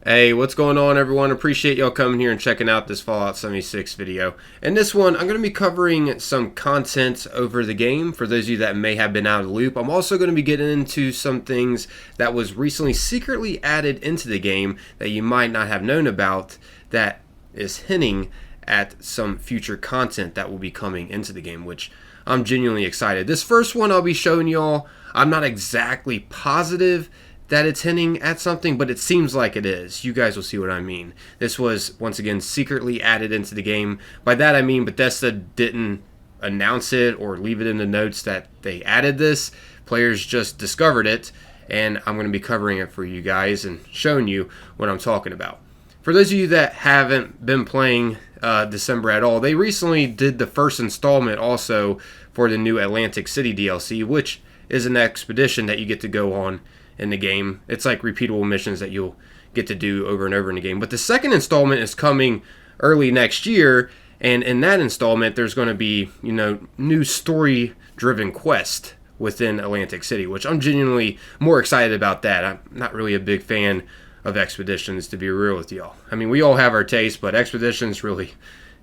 Hey, what's going on, everyone? Appreciate y'all coming here and checking out this Fallout 76 video. In this one, I'm going to be covering some content over the game for those of you that may have been out of the loop. I'm also going to be getting into some things that was recently secretly added into the game that you might not have known about that is hinting at some future content that will be coming into the game, which I'm genuinely excited. This first one I'll be showing y'all, I'm not exactly positive that it's hinting at something, but it seems like it is. You guys will see what I mean. This was, once again, secretly added into the game. By that I mean Bethesda didn't announce it or leave it in the notes that they added this. Players just discovered it, and I'm going to be covering it for you guys and showing you what I'm talking about. For those of you that haven't been playing December at all, they recently did the first installment also for the new Atlantic City DLC, which is an expedition that you get to go on in the game. It's like repeatable missions that you'll get to do over and over in the game. But the second installment is coming early next year, and in that installment there's going to be, new story-driven quest within Atlantic City, which I'm genuinely more excited about that. I'm not really a big fan of expeditions, to be real with y'all. I mean, we all have our taste, but expeditions really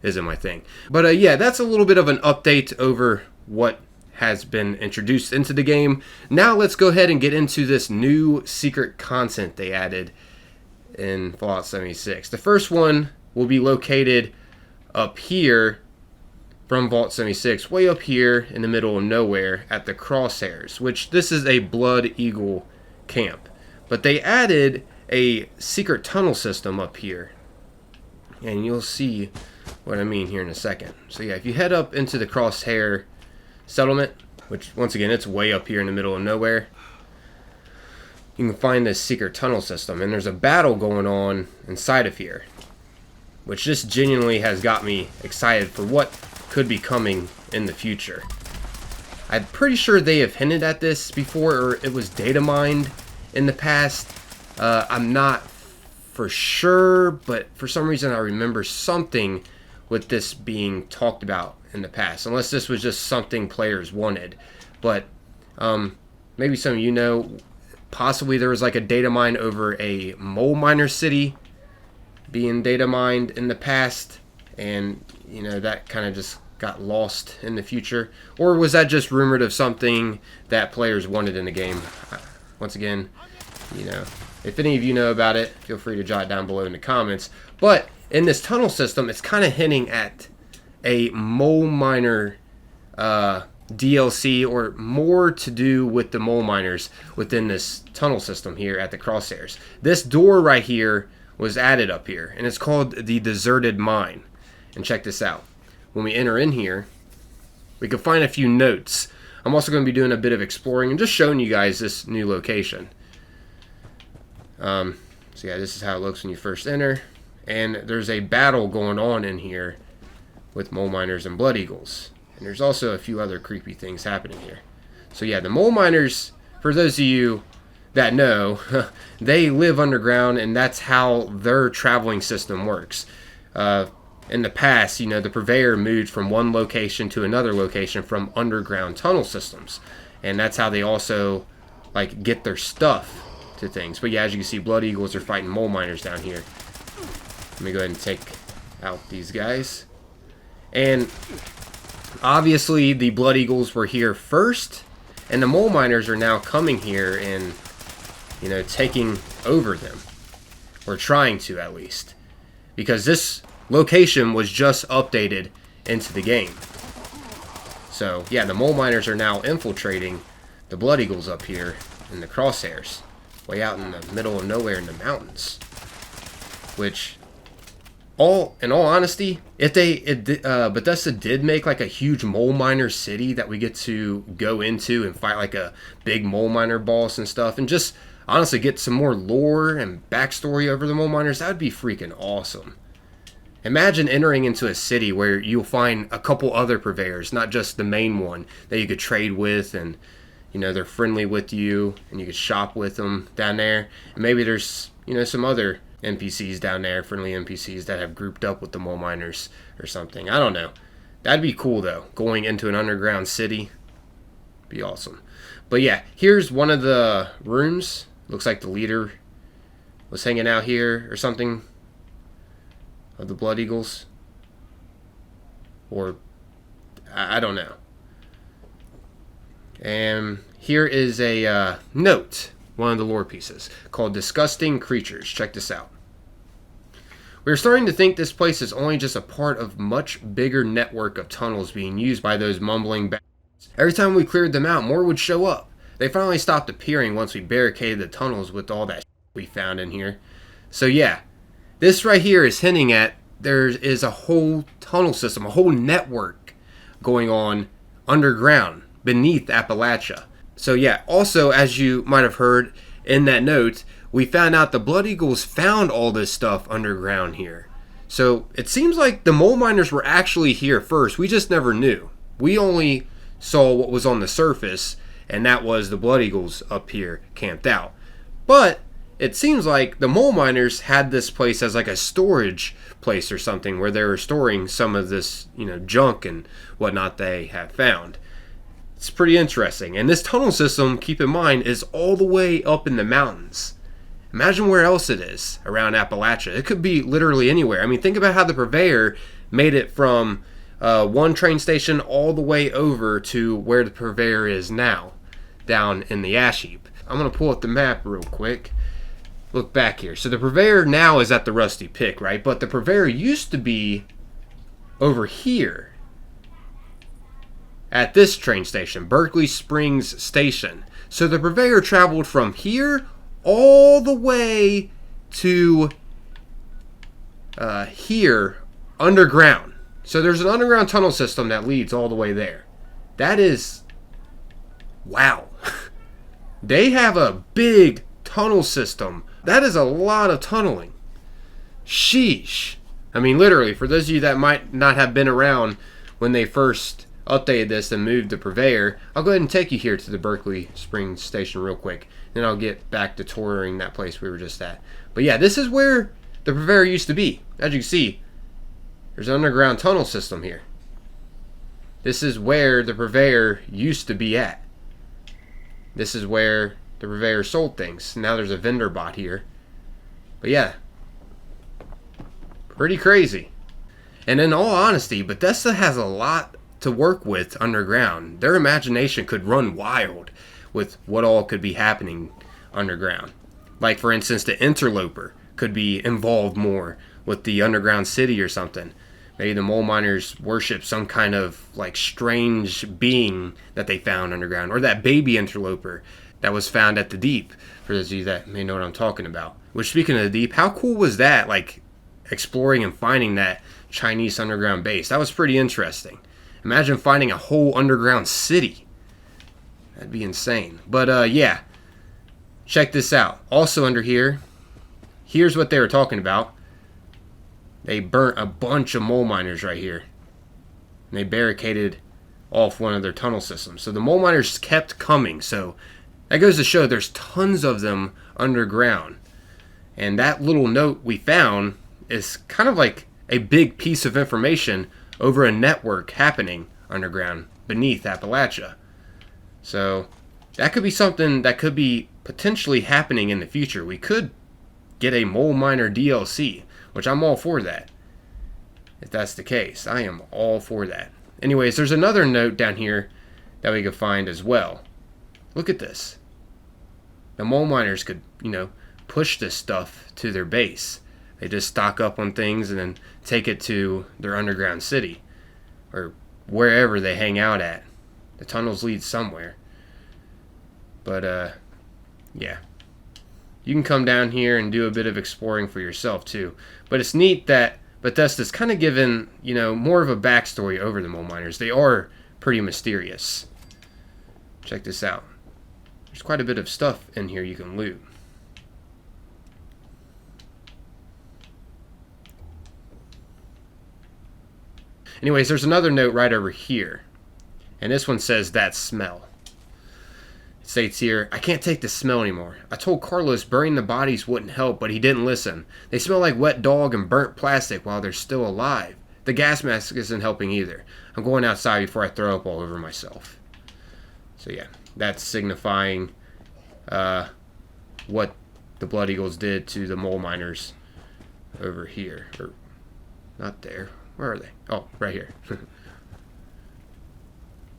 isn't my thing. But yeah, that's a little bit of an update over what has been introduced into the game. Now let's go ahead and get into this new secret content they added in Fallout 76. The first one will be located up here from Vault 76, way up here in the middle of nowhere at the Crosshairs, which this is a Blood Eagle camp. But they added a secret tunnel system up here, and you'll see what I mean here in a second. So yeah, if you head up into the Crosshair settlement, which once again it's way up here in the middle of nowhere, you can find this secret tunnel system, and there's a battle going on inside of here, which just genuinely has got me excited for what could be coming in the future. I'm pretty sure they have hinted at this before, or it was data mined in the past. I'm not for sure, but for some reason I remember something with this being talked about in the past, unless this was just something players wanted. But maybe some of you know, possibly there was like a data mine over a mole miner city being data mined in the past, and that kind of just got lost in the future. Or was that just rumored of something that players wanted in the game? Once again, if any of you know about it, feel free to jot it down below in the comments. But in this tunnel system, it's kind of hinting at a mole miner DLC, or more to do with the mole miners within this tunnel system here at the Crosshairs. This door right here was added up here, and it's called the Deserted Mine. And check this out. When we enter in here, we can find a few notes. I'm also going to be doing a bit of exploring and just showing you guys this new location. So yeah, this is how it looks when you first enter, and there's a battle going on in here with mole miners and blood eagles, and there's also a few other creepy things happening here. So yeah, the mole miners, for those of you that know, they live underground, and that's how their traveling system works. In the past, the purveyor moved from one location to another location from underground tunnel systems, and that's how they also get their stuff to things. But yeah, as you can see, blood eagles are fighting mole miners down here. Let me go ahead and take out these guys. And obviously the blood eagles were here first, and the mole miners are now coming here and taking over them, or trying to, at least, because this location was just updated into the game. So yeah, the mole miners are now infiltrating the blood eagles up here in the Crosshairs, way out in the middle of nowhere in the mountains. Which, in all honesty, if Bethesda did make a huge mole miner city that we get to go into and fight a big mole miner boss and stuff, and just honestly get some more lore and backstory over the mole miners, that would be freaking awesome. Imagine entering into a city where you'll find a couple other purveyors, not just the main one that you could trade with, and they're friendly with you, and you could shop with them down there. And maybe there's some other NPCs down there, friendly NPCs that have grouped up with the mole miners or something. I don't know. That'd be cool though. Going into an underground city, be awesome. But yeah, here's one of the rooms. Looks like the leader was hanging out here or something of the Blood Eagles. Or, I don't know. And here is a note, one of the lore pieces, called Disgusting Creatures. Check this out. We're starting to think this place is only just a part of much bigger network of tunnels being used by those mumbling bastards. Every time we cleared them out, more would show up. They finally stopped appearing once we barricaded the tunnels with all that we found in here. So yeah, this right here is hinting at there is a whole tunnel system, a whole network going on underground beneath Appalachia. So yeah, also as you might have heard in that note, we found out the Blood Eagles found all this stuff underground here. So it seems like the mole miners were actually here first. We just never knew. We only saw what was on the surface, and that was the Blood Eagles up here camped out. But it seems like the mole miners had this place as like a storage place or something where they were storing some of this, junk and whatnot they had found. It's pretty interesting. And this tunnel system, keep in mind, is all the way up in the mountains. Imagine where else it is around Appalachia. It could be literally anywhere. I mean, think about how the Purveyor made it from one train station all the way over to where the Purveyor is now, down in the ash heap. I'm going to pull up the map real quick. Look back here. So the Purveyor now is at the Rusty Pick, right? But the Purveyor used to be over here at this train station, Berkeley Springs Station. So the Purveyor traveled from here all the way to here underground. So there's an underground tunnel system that leads all the way there. That is, wow. They have a big tunnel system. That is a lot of tunneling. Sheesh. I mean, literally, for those of you that might not have been around when they first updated this and moved the Purveyor, I'll go ahead and take you here to the Berkeley Springs Station real quick. Then I'll get back to touring that place we were just at. But yeah, this is where the Purveyor used to be. As you can see, there's an underground tunnel system here. This is where the Purveyor used to be at. This is where the Purveyor sold things. Now there's a vendor bot here. But yeah, pretty crazy. And in all honesty, Bethesda has a lot to work with underground. Their imagination could run wild with what all could be happening underground. Like, for instance, the Interloper could be involved more with the underground city or something. Maybe the mole miners worship some kind of like strange being that they found underground, or that baby Interloper that was found at the deep, for those of you that may know what I'm talking about. Which, speaking of the deep, how cool was that, like exploring and finding that Chinese underground base? That was pretty interesting. Imagine finding a whole underground city. That'd be insane. But yeah, check this out. Also under here, here's what they were talking about. They burnt a bunch of mole miners right here. And they barricaded off one of their tunnel systems. So the mole miners kept coming. So that goes to show there's tons of them underground. And that little note we found is kind of like a big piece of information over a network happening underground beneath Appalachia. So that could be something that could be potentially happening in the future. We could get a mole miner DLC, which I'm all for that. If that's the case, I am all for that. Anyways, there's another note down here that we could find as well. Look at this. The mole miners could, push this stuff to their base. They just stock up on things and then take it to their underground city, or wherever they hang out at. The tunnels lead somewhere. But, yeah. You can come down here and do a bit of exploring for yourself, too. But it's neat that Bethesda's kind of given, more of a backstory over the mole miners. They are pretty mysterious. Check this out. There's quite a bit of stuff in here you can loot. Anyways, there's another note right over here. And this one says, that smell. It states here, I can't take the smell anymore. I told Carlos burying the bodies wouldn't help, but he didn't listen. They smell like wet dog and burnt plastic while they're still alive. The gas mask isn't helping either. I'm going outside before I throw up all over myself. So yeah, that's signifying what the Blood Eagles did to the mole miners over here. Or, not there. Where are they? Oh, right here.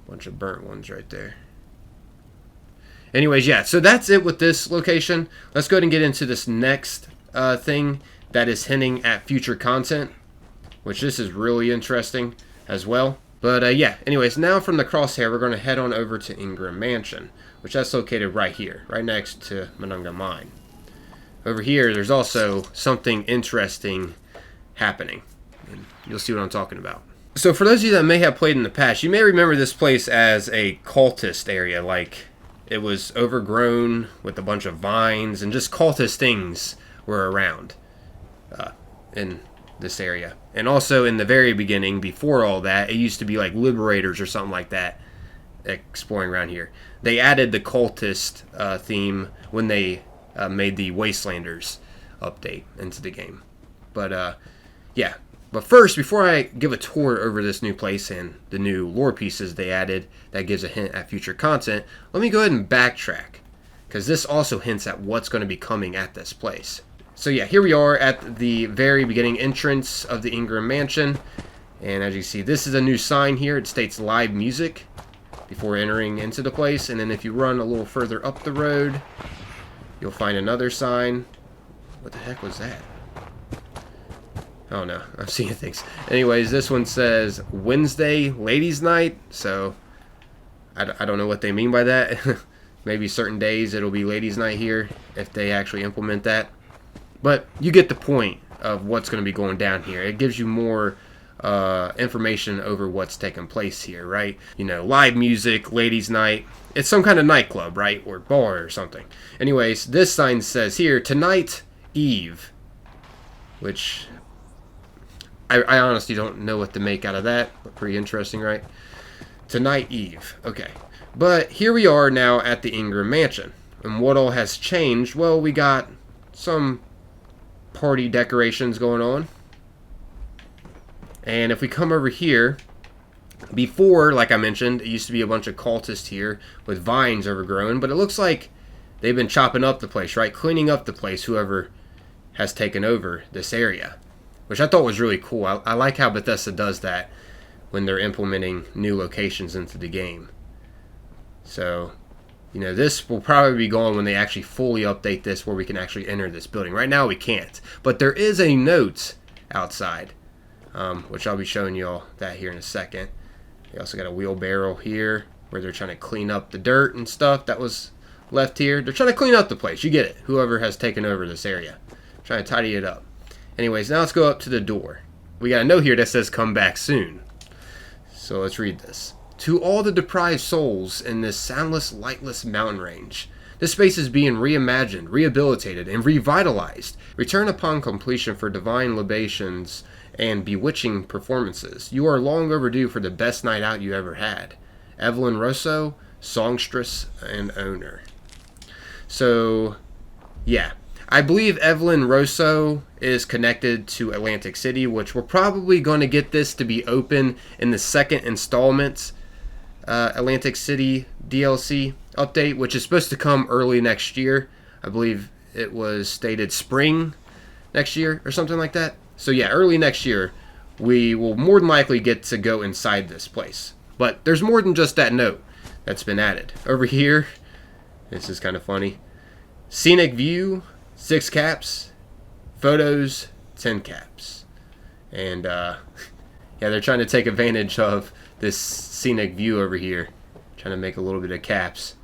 Bunch of burnt ones right there. Anyways, yeah, so that's it with this location. Let's go ahead and get into this next thing that is hinting at future content, which this is really interesting as well. But yeah, anyways, now from the crosshair, we're going to head on over to Ingram Mansion, which that's located right here, right next to Monunga Mine. Over here, there's also something interesting happening, and you'll see what I'm talking about. So for those of you that may have played in the past, you may remember this place as a cultist area. Like, it was overgrown with a bunch of vines, and just cultist things were around in this area. And also in the very beginning, before all that, it used to be like liberators or something like that exploring around here. They added the cultist theme when they made the Wastelanders update into the game. But yeah. But first, before I give a tour over this new place and the new lore pieces they added that gives a hint at future content, let me go ahead and backtrack, because this also hints at what's going to be coming at this place. So yeah, here we are at the very beginning entrance of the Ingram Mansion, and as you see, this is a new sign here. It states live music before entering into the place, and then if you run a little further up the road, you'll find another sign. What the heck was that? Oh no, I'm seeing things. Anyways, this one says Wednesday Ladies Night, so I don't know what they mean by that. Maybe certain days it'll be Ladies Night here if they actually implement that. But you get the point of what's going to be going down here. It gives you more information over what's taking place here, right? You know, live music, Ladies Night. It's some kind of nightclub, right? Or bar or something. Anyways, this sign says here, Tonight Eve, which I honestly don't know what to make out of that, but pretty interesting, right? Tonight Eve. Okay. But here we are now at the Ingram Mansion. And what all has changed? Well, we got some party decorations going on. And if we come over here, before, like I mentioned, it used to be a bunch of cultists here with vines overgrown, but it looks like they've been chopping up the place, right? Cleaning up the place, whoever has taken over this area, which I thought was really cool. I like how Bethesda does that when they're implementing new locations into the game. So, you know, this will probably be gone when they actually fully update this, where we can actually enter this building. Right now we can't, but there is a note outside, which I'll be showing you all that here in a second. They also got a wheelbarrow here where they're trying to clean up the dirt and stuff that was left here. They're trying to clean up the place. You get it. Whoever has taken over this area. Trying to tidy it up. Anyways, now let's go up to the door. We got a note here that says come back soon. So let's read this. To all the deprived souls in this soundless, lightless mountain range, this space is being reimagined, rehabilitated, and revitalized. Return upon completion for divine libations and bewitching performances. You are long overdue for the best night out you ever had. Evelyn Rosso, songstress and owner. So, yeah. I believe Evelyn Rosso is connected to Atlantic City, which we're probably going to get this to be open in the second installment Atlantic City DLC update, which is supposed to come early next year. I believe it was stated spring next year or something like that. So yeah, early next year, we will more than likely get to go inside this place. But there's more than just that note that's been added. Over here, this is kind of funny. Scenic view, 6 caps. Photos, 10 caps. And yeah, they're trying to take advantage of this scenic view over here. Trying to make a little bit of caps.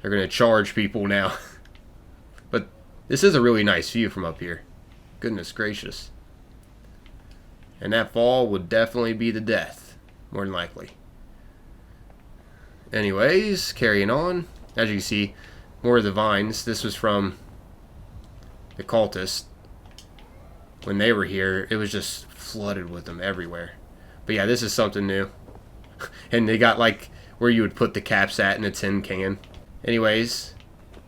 They're going to charge people now. But this is a really nice view from up here. Goodness gracious. And that fall would definitely be the death. More than likely. Anyways, carrying on. As you can see, more of the vines. This was from the cultists. When they were here, it was just flooded with them everywhere. But yeah, this is something new. And they got like where you would put the caps at in a tin can. Anyways,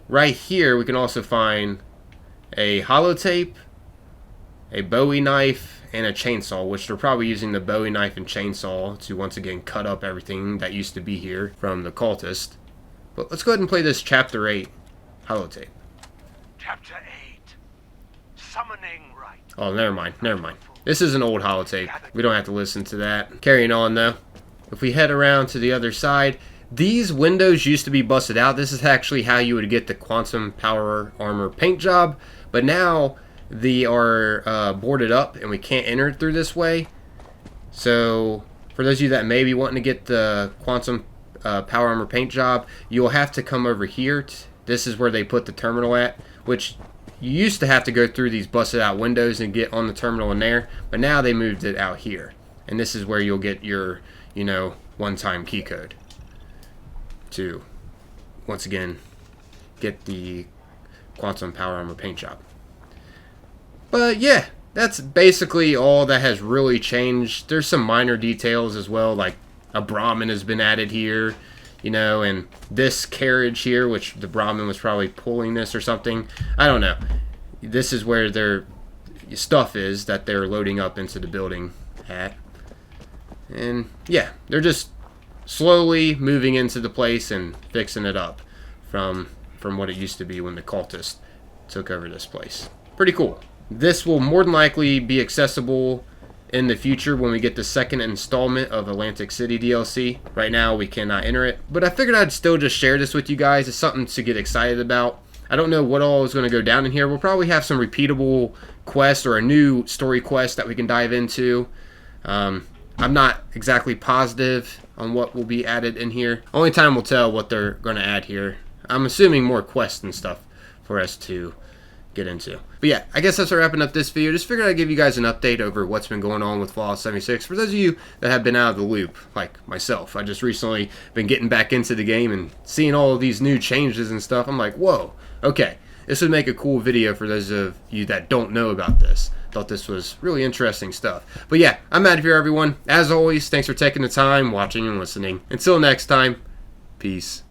right here we can also find a holotape, a Bowie knife, and a chainsaw, which they're probably using the Bowie knife and chainsaw to once again cut up everything that used to be here from the cultist. But let's go ahead and play this Chapter 8 holotape. Chapter 8. summoning rite. Oh, never mind. Never mind. This is an old holotape. We don't have to listen to that. Carrying on, though. If we head around to the other side, these windows used to be busted out. This is actually how you would get the quantum power armor paint job. But now they are boarded up and we can't enter through this way. So for those of you that may be wanting to get the quantum power armor paint job, you'll have to come over here. This is where they put the terminal at, which you used to have to go through these busted out windows and get on the terminal in there. But now they moved it out here. And this is where you'll get your, you know, one-time key code to, once again, get the quantum power armor paint job. But yeah, that's basically all that has really changed. There's some minor details as well, like a Brahmin has been added here, you know, and this carriage here, which the Brahmin was probably pulling this or something. I don't know. This is where their stuff is that they're loading up into the building at. And yeah, they're just slowly moving into the place and fixing it up from what it used to be when the cultists took over this place. Pretty cool. This will more than likely be accessible in the future when we get the second installment of Atlantic City DLC. Right now we cannot enter it, but I figured I'd still just share this with you guys. It's something to get excited about. I don't know what all is going to go down in here. We'll probably have some repeatable quests or a new story quest that we can dive into. I'm not exactly positive on what will be added in here. Only time will tell what they're going to add here. I'm assuming more quests and stuff for us to get into. But yeah, I guess that's wrapping up this video. Just figured I'd give you guys an update over what's been going on with Fallout 76. For those of you that have been out of the loop, like myself, I just recently been getting back into the game and seeing all of these new changes and stuff. I'm like, whoa, okay, this would make a cool video for those of you that don't know about this. Thought this was really interesting stuff. But yeah, I'm out of here, everyone. As always, thanks for taking the time, watching, and listening. Until next time, peace.